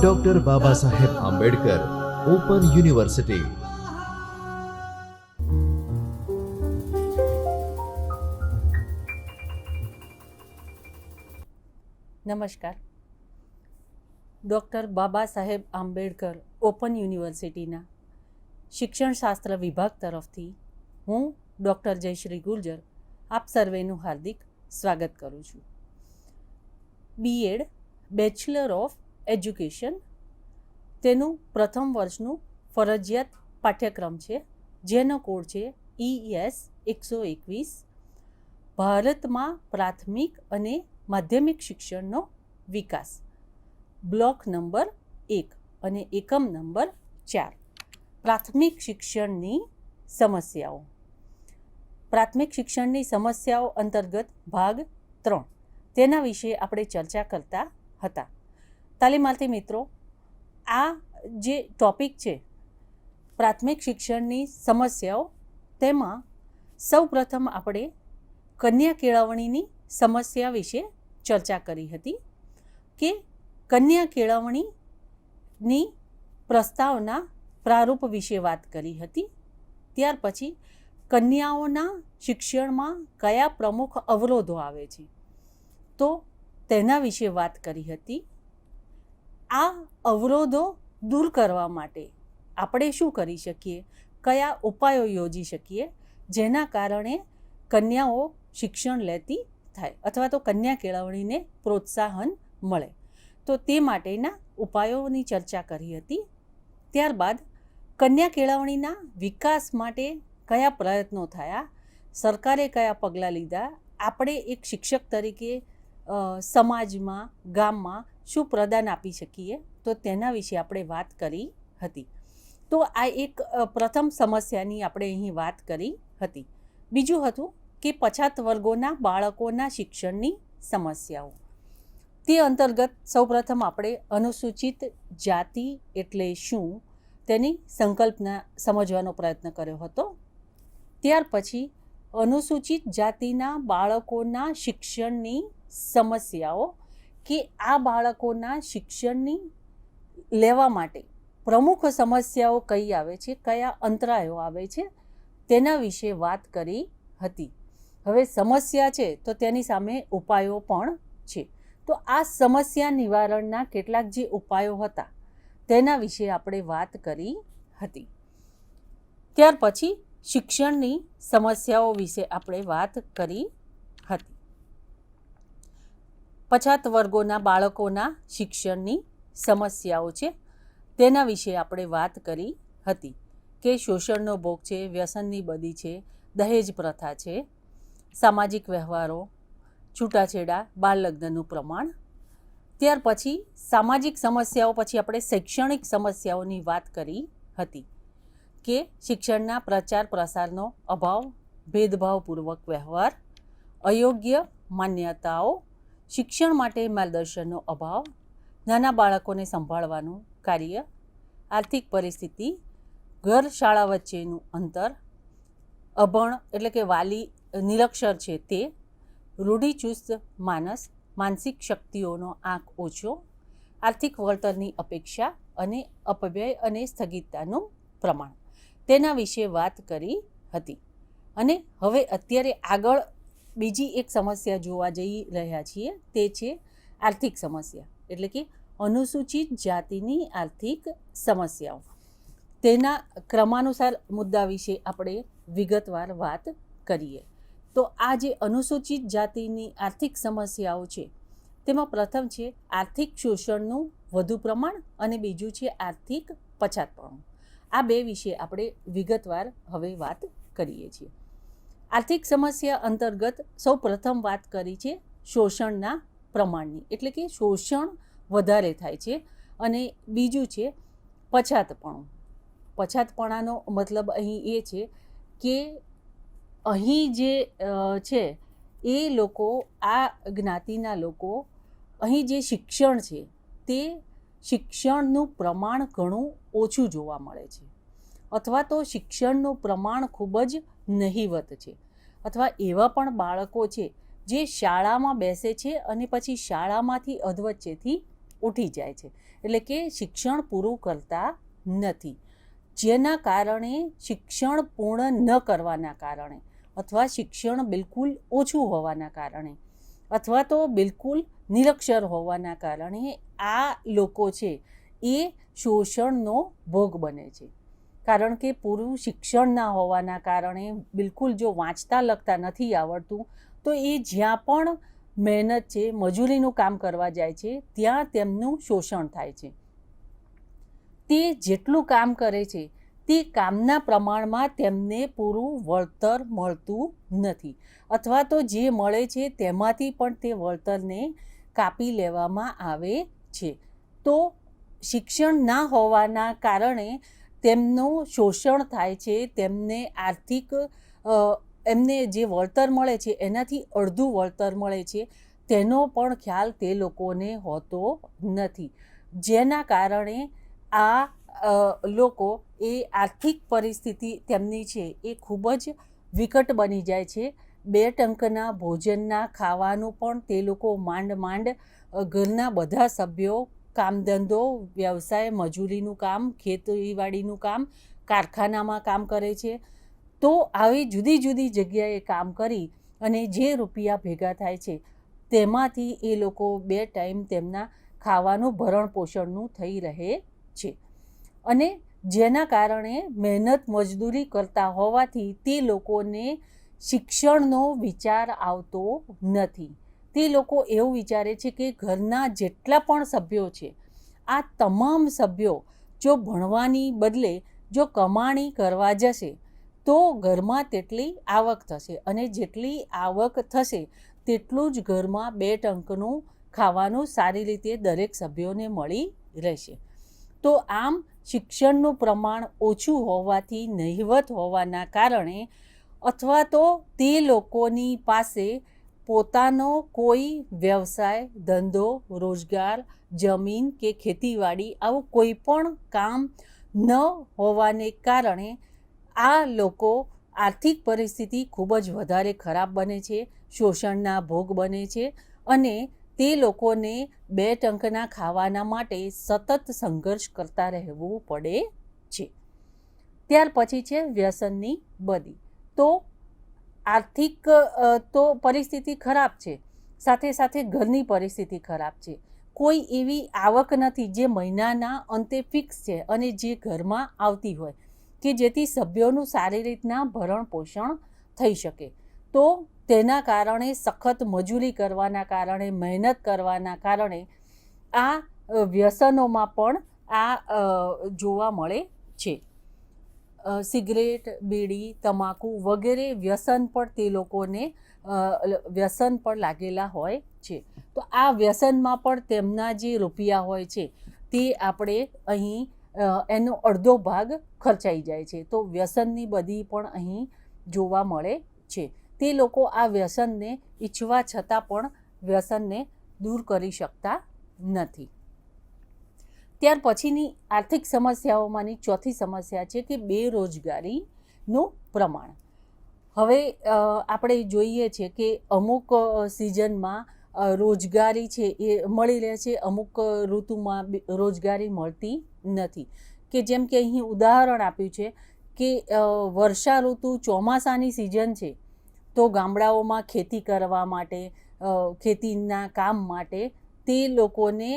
Doctor Baba Saheb Ambedkar open university. નમસ્કાર. Doctor Baba Saheb Ambedkar open યુનિવર્સિટીના શિક્ષણશાસ્ત્ર વિભાગ તરફથી હું ડૉક્ટર જયશ્રી ગુર્જર આપ સર્વેનું હાર્દિક સ્વાગત કરું છું. બીએડ બેચલર ઓફ એજ્યુકેશન તેનું પ્રથમ વર્ષનું ફરજિયાત પાઠ્યક્રમ છે, જેનો કોડ છે ES 121. ભારતમાં પ્રાથમિક અને માધ્યમિક શિક્ષણનો વિકાસ, બ્લોક નંબર 1 અને એકમ નંબર 4. પ્રાથમિક શિક્ષણની સમસ્યાઓ. પ્રાથમિક શિક્ષણની સમસ્યાઓ અંતર્ગત ભાગ 3 તેના વિશે આપણે ચર્ચા કરતા હતા. તાલીમાર્થી મિત્રો, આ જે ટોપિક છે પ્રાથમિક શિક્ષણની સમસ્યાઓ, તેમાં સૌપ્રથમ આપણે કન્યા કેળવણીની સમસ્યા વિશે ચર્ચા કરી હતી કે કન્યા કેળવણીની પ્રસ્તાવના પ્રારૂપ વિશે વાત કરી હતી. ત્યાર પછી કન્યાઓના શિક્ષણમાં કયા પ્રમુખ અવરોધો આવે છે, તો તેના વિશે વાત કરી હતી. આ અવરોધો દૂર કરવા માટે આપણે શું કરી શકીએ, કયા ઉપાયો યોજી શકીએ, જેના કારણે કન્યાઓ શિક્ષણ લેતી થાય અથવા તો કન્યા કેળવણીને પ્રોત્સાહન મળે, તો તે માટેના ઉપાયોની ચર્ચા કરી હતી. ત્યારબાદ કન્યા કેળવણીના વિકાસ માટે કયા પ્રયત્નો થયા, સરકારે કયા પગલાં લીધા, આપણે એક શિક્ષક તરીકે સમાજમાં, ગામમાં શું પ્રદાન આપી શકીએ, તો તેના વિશે આપણે વાત કરી હતી. તો આ એક પ્રથમ સમસ્યાની આપણે અહીં વાત કરી હતી. બીજું હતું કે પછાત વર્ગોના બાળકોના શિક્ષણની સમસ્યાઓ. તે અંતર્ગત સૌપ્રથમ આપણે અનુસૂચિત જાતિ એટલે શું તેની સંકલ્પના સમજવાનો પ્રયત્ન કર્યો હતો. ત્યાર પછી અનુસૂચિત જાતિના બાળકોના શિક્ષણની સમસ્યાઓ, કે આ બાળકોના શિક્ષણની લેવા માટે પ્રમુખ સમસ્યાઓ કઈ આવે છે, કયા અંતરાયો આવે છે, તેના વિશે વાત કરી હતી. હવે સમસ્યા છે તો તેની સામે ઉપાયો પણ છે. તો આ સમસ્યા નિવારણના કેટલાક જે ઉપાયો હતા તેના વિશે આપણે વાત કરી હતી. ત્યાર પછી શિક્ષણની સમસ્યાઓ વિશે આપણે વાત કરી હતી. પછાત વર્ગોના બાળકોના શિક્ષણની સમસ્યાઓ છે, તેના વિશે આપણે વાત કરી હતી કે શોષણનો ભોગ છે, વ્યસનની બદી છે, દહેજ પ્રથા છે, સામાજિક વ્યવહારો, છૂટાછેડા, બાળ લગ્નનું પ્રમાણ. ત્યાર પછી સામાજિક સમસ્યાઓ પછી આપણે શૈક્ષણિક સમસ્યાઓની વાત કરી હતી કે શિક્ષણના પ્રચાર પ્રસારનો અભાવ, ભેદભાવપૂર્વક વ્યવહાર, અયોગ્ય માન્યતાઓ, શિક્ષણ માટે માર્ગદર્શનનો અભાવ, નાના બાળકોને સંભાળવાનું કાર્ય, આર્થિક પરિસ્થિતિ, ઘર શાળા વચ્ચેનું અંતર, અભણ એટલે કે વાલી નિરક્ષર છે તે, રૂઢિચુસ્ત માનસ, માનસિક શક્તિઓનો આંક ઓછો, આર્થિક વળતરની અપેક્ષા અને અપવ્યય અને સ્થગિતતાનું પ્રમાણ, તેના વિશે વાત કરી હતી. અને હવે અત્યારે આગળ બીજી એક સમસ્યા જોવા જઈ રહ્યા છીએ, તે છે આર્થિક સમસ્યા એટલે કે અનુસૂચિત જાતિની આર્થિક સમસ્યાઓ. તેના ક્રમાનુસાર મુદ્દા વિશે આપણે વિગતવાર વાત કરીએ. તો આ જે અનુસૂચિત જાતિની આર્થિક સમસ્યાઓ છે, તેમાં પ્રથમ છે આર્થિક શોષણનું વધુ પ્રમાણ અને બીજું છે આર્થિક પછાતપણું. આ બે વિશે આપણે વિગતવાર હવે વાત કરીએ છીએ. આર્થિક સમસ્યા અંતર્ગત સૌ પ્રથમ વાત કરી છે શોષણના પ્રમાણની, એટલે કે શોષણ વધારે થાય છે. અને બીજું છે પછાતપણું. પછાતપણાનો મતલબ અહીં એ છે કે અહીં જે છે એ લોકો, આ જ્ઞાતિના લોકો, અહીં જે શિક્ષણ છે તે શિક્ષણનું પ્રમાણ ઘણું ઓછું જોવા મળે છે, અથવા તો શિક્ષણનું પ્રમાણ ખૂબ જ નહિવત છે. અથવા એવા પણ બાળકો છે જે શાળામાં બેસે છે અને પછી શાળામાંથી અધવચ્ચેથી ઉઠી જાય છે, એટલે કે શિક્ષણ પૂરું કરતા નથી. જેના કારણે શિક્ષણ પૂર્ણ ન કરવાના કારણે અથવા શિક્ષણ બિલકુલ ઓછું હોવાના કારણે અથવા તો બિલકુલ નિરક્ષર હોવાના કારણે આ લોકો છે એ શોષણનો ભોગ બને છે. કારણ કે પૂરું શિક્ષણ ના હોવાના કારણે બિલકુલ જો વાંચતા લખતા નથી આવડતું તો એ જ્યાં પણ મહેનત છે, મજૂરીનું કામ કરવા જાય છે, ત્યાં તેમનું શોષણ થાય છે. તે જેટલું કામ કરે છે તે કામના પ્રમાણમાં તેમને પૂરું વળતર મળતું નથી, અથવા તો જે મળે છે તેમાંથી પણ તે વળતરને કાપી લેવામાં આવે છે. તો શિક્ષણ ના હોવાના કારણે તેમનું શોષણ થાય છે. તેમને આર્થિક એમને જે વળતર મળે છે એનાથી અડધું વળતર મળે છે તેનો પણ ખ્યાલ તે લોકોને હોતો નથી. જેના કારણે આ લોકો એ આર્થિક પરિસ્થિતિ તેમની છે એ ખૂબ જ વિકટ બની જાય છે. 2 ટંકના ભોજનના ખાવાનું પણ તે લોકો માંડ ઘરના બધા સભ્યો કામ ધંધો, વ્યવસાય, મજૂરીનું કામ, ખેતીવાડીનું કામ, કારખાનામાં કામ કરે છે. તો આવી જુદી જુદી જગ્યાએ કામ કરી અને જે રૂપિયા ભેગા થાય છે તેમાંથી એ લોકો 2 ટાઈમ તેમના ખાવાનું ભરણ પોષણનું થઈ રહે છે. અને જેના કારણે મહેનત મજદૂરી કરતા હોવાથી તે લોકોને શિક્ષણનો વિચાર આવતો નથી. તે લોકો એવું વિચારે છે કે ઘરના જેટલા પણ સભ્યો છે આ તમામ સભ્યો જો ભણવાની બદલે જો કમાણી કરવા જશે તો ઘરમાં તેટલી આવક થશે, અને જેટલી આવક થશે તેટલું જ ઘરમાં 2 ટંકનું ખાવાનું સારી રીતે દરેક સભ્યોને મળી રહેશે. તો આમ શિક્ષણનું પ્રમાણ ઓછું હોવાથી, નહિવત હોવાના કારણે, અથવા તો તે લોકોની પાસે પોતાનો કોઈ વ્યવસાય, ધંધો, રોજગાર, જમીન કે ખેતીવાડી આવું કોઈ પણ કામ ન હોવાને કારણે આ લોકો આર્થિક પરિસ્થિતિ ખૂબ જ વધારે ખરાબ બને છે, શોષણના ભોગ બને છે, અને તે લોકોને 2 ટંકના ખાવાના માટે સતત સંઘર્ષ કરતા રહેવું પડે છે. ત્યાર પછી છે વ્યસનની બદી. તો આર્થિક તો પરિસ્થિતિ ખરાબ છે, સાથે સાથે ઘરની પરિસ્થિતિ ખરાબ છે. કોઈ એવી આવક નથી જે મહિનાના અંતે ફિક્સ છે અને જે ઘરમાં આવતી હોય કે જેથી સભ્યોનું સારી રીતના ભરણ પોષણ થઈ શકે. તો તેના કારણે સખત મજૂરી કરવાના કારણે, મહેનત કરવાના કારણે આ વ્યસનોમાં પણ આ જોવા મળે છે. સિગરેટ, બીડી, તમાકુ વગેરે વ્યસન પણ તે લોકોને વ્યસન પણ લાગેલા હોય છે. તો આ વ્યસનમાં પણ તેમના જે રૂપિયા હોય છે તે આપણે અહીં એનો અડધો ભાગ ખર્ચાઈ જાય છે. તો વ્યસનની બધી પણ અહીં જોવા મળે છે. તે લોકો આ વ્યસનને ઈચ્છવા છતાં પણ વ્યસનને દૂર કરી શકતા નથી. ત્યાર પછીની આર્થિક સમસ્યાઓમાંની ચોથી સમસ્યા છે કે બેરોજગારીનું પ્રમાણ. હવે આપણે જોઈએ છે કે અમુક સિઝનમાં રોજગારી છે એ મળી રહે છે, અમુક ઋતુમાં રોજગારી મળતી નથી. કે જેમ કે અહીં ઉદાહરણ આપ્યું છે કે વર્ષા ઋતુ, ચોમાસાની સિઝન છે તો ગામડાઓમાં ખેતી કરવા માટે, ખેતીના કામ માટે તે લોકોને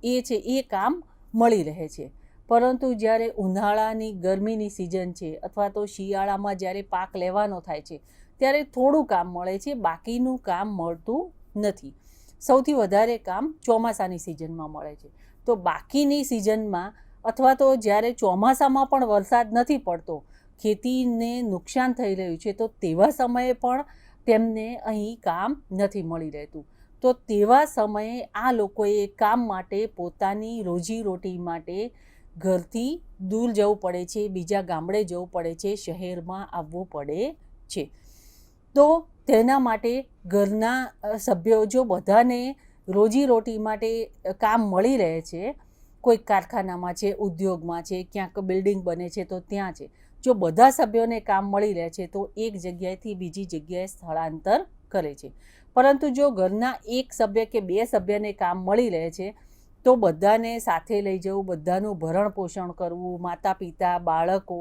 એ કામ મળી રહે છે. પરંતુ જ્યારે ઉનાળાની ગરમીની સિઝન છે અથવા તો શિયાળામાં જ્યારે પાક લેવાનો થાય છે ત્યારે થોડું કામ મળે છે, બાકીનું કામ મળતું નથી. સૌથી વધારે કામ ચોમાસાની સિઝનમાં મળે છે. તો બાકીની સિઝનમાં અથવા તો જ્યારે ચોમાસામાં પણ વરસાદ નથી પડતો, ખેતીને નુકસાન થઈ રહ્યું છે, તો તેવા સમયે પણ તેમને અહીં કામ નથી મળી રહેતું. તો તેવા સમયે આ લોકોએ કામ માટે, પોતાની રોજીરોટી માટે ઘરથી દૂર જવું પડે છે, બીજા ગામડે જવું પડે છે, શહેરમાં આવવું પડે છે. તો તેના માટે ઘરના સભ્યો જો બધાને રોજીરોટી માટે કામ મળી રહે છે, કોઈ કારખાનામાં છે, ઉદ્યોગમાં છે, ક્યાંક બિલ્ડિંગ બને છે તો ત્યાં છે, જો બધા સભ્યોને કામ મળી રહે છે તો એક જગ્યાએથી બીજી જગ્યાએ સ્થળાંતર કરે છે. પરંતુ જો ઘરના એક સભ્ય કે 2 સભ્યને કામ મળી રહે છે તો બધાને સાથે લઈ જવું, બધાનું ભરણ પોષણ કરવું, માતા પિતા, બાળકો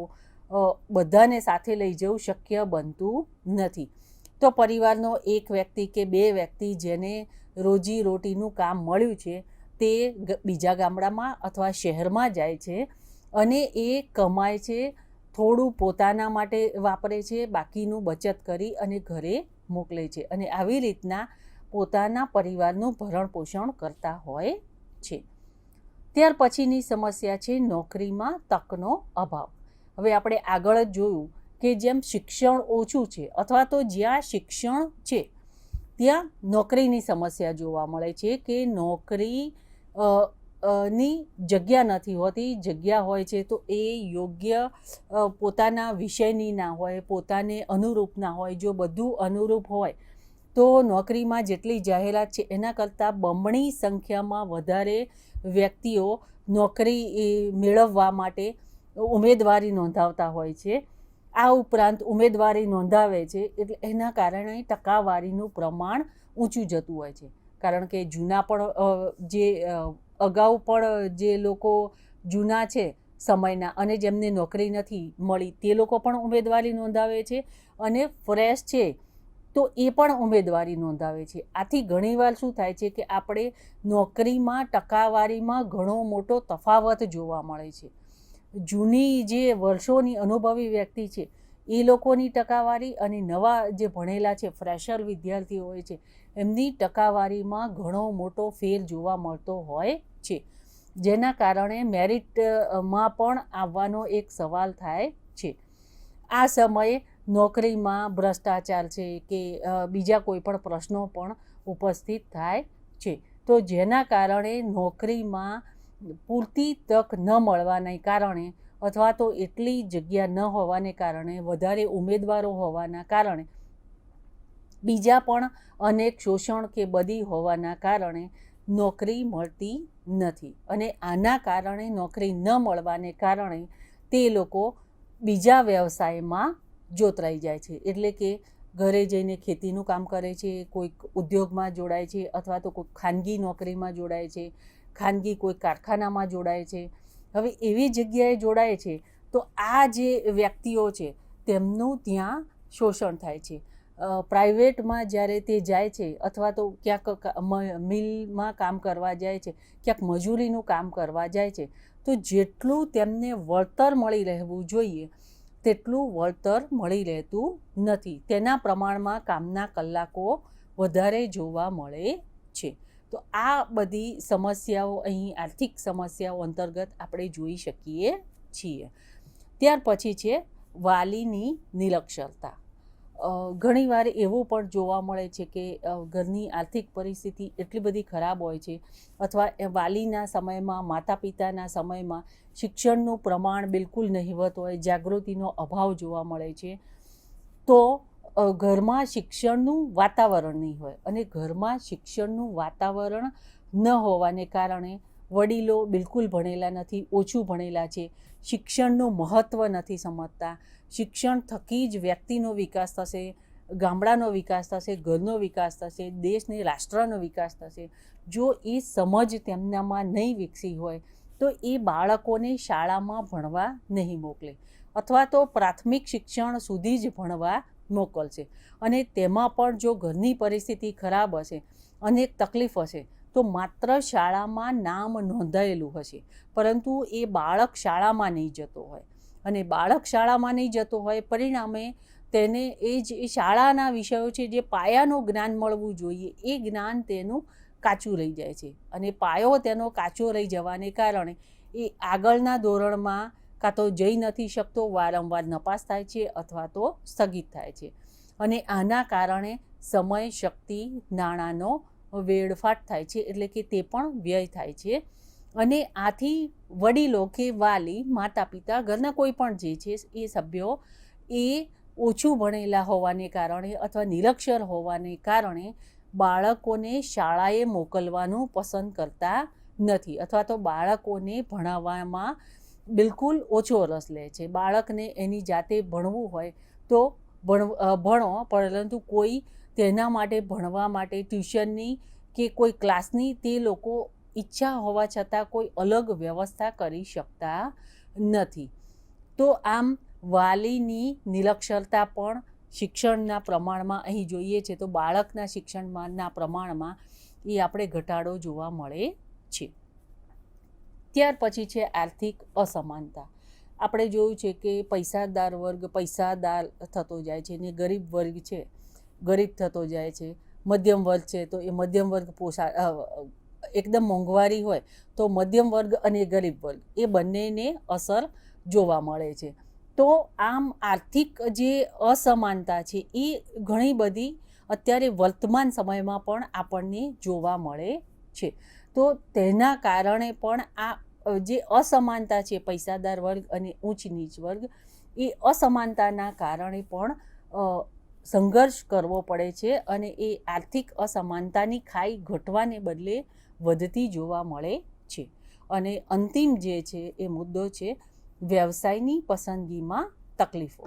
બધાને સાથે લઈ જવું શક્ય બનતું નથી. તો પરિવારનો એક વ્યક્તિ કે બે વ્યક્તિ જેને રોજી રોટીનું કામ મળ્યું છે તે બીજા ગામડામાં અથવા શહેરમાં જાય છે અને એ કમાય છે, થોડું પોતાના માટે વાપરે છે, બાકીનું બચત કરી અને ઘરે મોકલે છે અને આવી રીતના પોતાના પરિવારનું ભરણ પોષણ કરતા હોય છે. ત્યાર પછીની સમસ્યા છે નોકરીમાં તકનો અભાવ. હવે આપણે આગળ જ જોયું કે જેમ શિક્ષણ ઓછું છે અથવા તો જ્યાં શિક્ષણ છે ત્યાં નોકરીની સમસ્યા જોવા મળે છે કે નોકરી ની જગ્યા નથી હોતી. જગ્યા હોય છે તો એ યોગ્ય પોતાના વિષયની ના હોય, પોતાને અનુરૂપ ના હોય. જો બધું અનુરૂપ હોય તો નોકરીમાં જેટલી જાહેરાત છે એના કરતાં બમણી સંખ્યામાં વધારે વ્યક્તિઓ નોકરી મેળવવા માટે ઉમેદવારી નોંધાવતા હોય છે. આ ઉપરાંત ઉમેદવારી નોંધાવે છે એટલે એના કારણે ટકાવારીનું પ્રમાણ ઊંચું જતું હોય છે. કારણ કે જૂના પણ જે અગાઉ પણ જે લોકો જૂના છે સમયના અને જેમને નોકરી નથી મળી તે લોકો પણ ઉમેદવારી નોંધાવે છે અને ફ્રેશ છે તો એ પણ ઉમેદવારી નોંધાવે છે. આથી ઘણીવાર શું થાય છે કે આપણે નોકરીમાં ટકાવારીમાં ઘણો મોટો તફાવત જોવા મળે છે. જૂની જે વર્ષોની અનુભવી વ્યક્તિ છે એ લોકોની ટકાવારી અને નવા જે ભણેલા છે ફ્રેશર વિદ્યાર્થીઓ હોય છે એમની ટકાવારીમાં ઘણો મોટો ફેર જોવા મળતો હોય છે, જેના કારણે મેરિટમાં પણ આવવાનો એક સવાલ થાય છે. આ સમયે નોકરીમાં ભ્રષ્ટાચાર છે કે બીજા કોઈ પણ પ્રશ્નો પણ ઉપસ્થિત થાય છે. તો જેના કારણે નોકરીમાં પૂરતી તક ન મળવાને કારણે અથવા તો એટલી જગ્યા ન હોવાને કારણે, વધારે ઉમેદવારો હોવાના કારણે, બીજા પણ અનેક શોષણ કે બદી હોવાના કારણે નોકરી મળતી નથી. અને આના કારણે નોકરી ન મળવાને કારણે તે લોકો બીજા વ્યવસાયમાં જોતરાઈ જાય છે. એટલે કે ઘરે જઈને ખેતીનું કામ કરે છે, કોઈક ઉદ્યોગમાં જોડાય છે અથવા તો કોઈ ખાનગી નોકરીમાં જોડાય છે, ખાનગી કોઈ કારખાનામાં જોડાય છે. હવે એવી જગ્યાએ જોડાય છે તો આ જે વ્યક્તિઓ છે તેમનું ત્યાં શોષણ થાય છે. પ્રાઇવેટમાં જ્યારે તે જાય છે અથવા તો ક્યાંક મિલમાં કામ કરવા જાય છે, ક્યાંક મજૂરીનું કામ કરવા જાય છે તો જેટલું તેમને વળતર મળી રહેવું જોઈએ તેટલું વળતર મળી રહેતું નથી. તેના પ્રમાણમાં કામના કલાકો વધારે જોવા મળે છે. તો આ બધી સમસ્યાઓ અહીં આર્થિક સમસ્યાઓ અંતર્ગત આપણે જોઈ શકીએ છીએ. ત્યાર પછી છે વાલીની નિરક્ષરતા. ઘણીવાર એવું પણ જોવા મળે છે કે ઘરની આર્થિક પરિસ્થિતિ એટલી બધી ખરાબ હોય છે અથવા વાલીના સમયમાં, માતા પિતાના સમયમાં શિક્ષણનું પ્રમાણ બિલકુલ નહિવત હોય, જાગૃતિનો અભાવ જોવા મળે છે. તો ઘરમાં શિક્ષણનું વાતાવરણ નહીં હોય અને ઘરમાં શિક્ષણનું વાતાવરણ ન હોવાને કારણે વડીલો બિલકુલ ભણેલા નથી, ઓછું ભણેલા છે, શિક્ષણનું મહત્ત્વ નથી સમજતા. શિક્ષણ થકી જ વ્યક્તિનો વિકાસ થશે, ગામડાનો વિકાસ થશે, ઘરનો વિકાસ થશે, દેશને રાષ્ટ્રનો વિકાસ થશે. જો એ સમજ તેમનામાં નહીં વિકસી હોય તો એ બાળકોને શાળામાં ભણવા નહીં મોકલે અથવા તો પ્રાથમિક શિક્ષણ સુધી જ ભણવા મોકલશે. અને તેમાં પણ જો ઘરની પરિસ્થિતિ ખરાબ હશે, અનેક તકલીફ હશે તો માત્ર શાળામાં નામ નોંધાયેલું હશે પરંતુ એ બાળક શાળામાં નહીં જતો હોય અને બાળક શાળામાં નહીં જતો હોય પરિણામે તેને એ શાળાના વિષયો છે જે પાયાનું જ્ઞાન મળવું જોઈએ એ જ્ઞાન તેનું કાચું રહી જાય છે અને પાયો તેનો કાચો રહી જવાને કારણે એ આગળના ધોરણમાં કાં તો જઈ નથી શકતો, વારંવાર નપાસ થાય છે અથવા તો સ્થગિત થાય છે. અને આના કારણે સમય, શક્તિ, નાણાંનો વેડફાટ થાય છે, એટલે કે તે પણ વ્યય થાય છે. અને આથી વડીલો કે વાલી, માતા પિતા, ઘરના કોઈ પણ જે છે એ સભ્યો એ ઓછું ભણેલા હોવાને કારણે અથવા નિરક્ષર હોવાને કારણે બાળકોને શાળાએ મોકલવાનું પસંદ કરતા નથી અથવા તો બાળકોને ભણાવવામાં બિલકુલ ઓછો રસ લે છે. બાળકને એની જાતે ભણવું હોય તો ભણો, પરંતુ કોઈ તેના માટે ભણવા માટે ટ્યુશનની કે કોઈ ક્લાસની તે લોકો ઈચ્છા હોવા છતાં કોઈ અલગ વ્યવસ્થા કરી શકતા નથી. તો આમ વાલીની નિરક્ષરતા પણ શિક્ષણના પ્રમાણમાં અહીં જોઈએ છે તો બાળકના શિક્ષણના પ્રમાણમાં એ આપણે ઘટાડો જોવા મળે છે. ત્યાર પછી છે આર્થિક અસમાનતા. આપણે જોયું છે કે પૈસાદાર વર્ગ પૈસાદાર થતો જાય છે ને ગરીબ વર્ગ છે ગરીબ થતો જાય છે. મધ્યમ વર્ગ છે તો એ મધ્યમ વર્ગ એકદમ મોંઘવારી હોય તો મધ્યમ વર્ગ અને ગરીબ વર્ગ એ બંનેને અસર જોવા મળે છે. તો આમ આર્થિક જે અસમાનતા છે એ ઘણી બધી અત્યારે વર્તમાન સમયમાં પણ આપણને જોવા મળે છે. તો તેના કારણે પણ આ જે અસમાનતા છે પૈસાદાર વર્ગ અને ઊંચ નીચ વર્ગ એ અસમાનતાના કારણે પણ સંઘર્ષ કરવો પડે છે અને એ આર્થિક અસમાનતાની ખાઈ ઘટવાને બદલે વધતી જોવા મળે છે. અને અંતિમ જે છે એ મુદ્દો છે વ્યવસાયની પસંદગીમાં તકલીફો.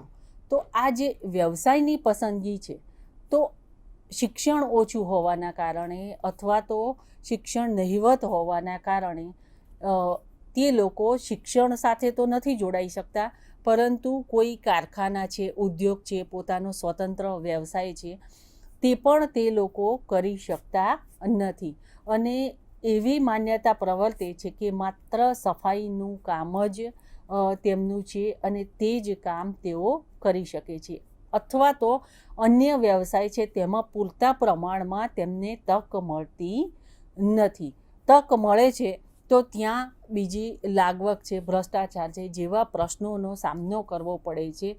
તો આ જે વ્યવસાયની પસંદગી છે તો શિક્ષણ ઓછું હોવાના કારણે અથવા તો શિક્ષણ નહિવત હોવાના કારણે તે લોકો શિક્ષણ સાથે તો નથી જોડાઈ શકતા, પરંતુ કોઈ કારખાના છે, ઉદ્યોગ છે, પોતાનો સ્વતંત્ર વ્યવસાય છે તે પણ તે લોકો કરી શકતા નથી. અને એવી માન્યતા પ્રવર્તે છે કે માત્ર સફાઈનું કામ જ તેમનું છે અને તે જ કામ તેઓ કરી શકે છે, અથવા તો અન્ય વ્યવસાય છે તેમાં પૂરતા પ્રમાણમાં તેમને તક મળતી નથી. તક મળે છે તો ત્યાં બીજી લાગવક છે, ભ્રષ્ટાચાર છે જેવા પ્રશ્નોનો સામનો કરવો પડે છે,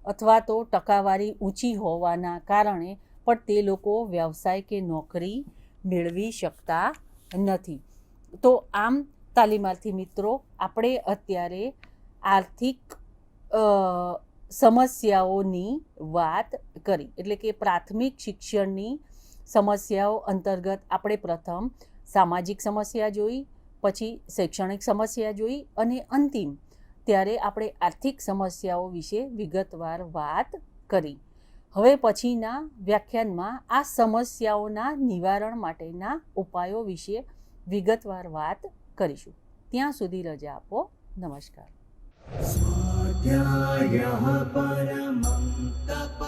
અથવા તો ટકાવારી ઊંચી હોવાના કારણે પણ તે લોકો વ્યવસાય કે નોકરી મેળવી શકતા નથી. તો આમ તાલીમાર્થી મિત્રો, આપણે અત્યારે આર્થિક સમસ્યાઓની વાત કરી. એટલે કે પ્રાથમિક શિક્ષણની સમસ્યાઓ અંતર્ગત આપણે પ્રથમ સામાજિક સમસ્યા જોઈ, પછી શૈક્ષણિક સમસ્યા જોઈ અને અંતિમ ત્યારે આપણે આર્થિક સમસ્યાઓ વિશે વિગતવાર વાત કરી. હવે પછીના વ્યાખ્યાનમાં આ સમસ્યાઓના નિવારણ માટેના ઉપાયો વિશે વિગતવાર વાત કરીશું. ત્યાં સુધી રજા આપો. નમસ્કાર. स्वाध्यायः परमं तप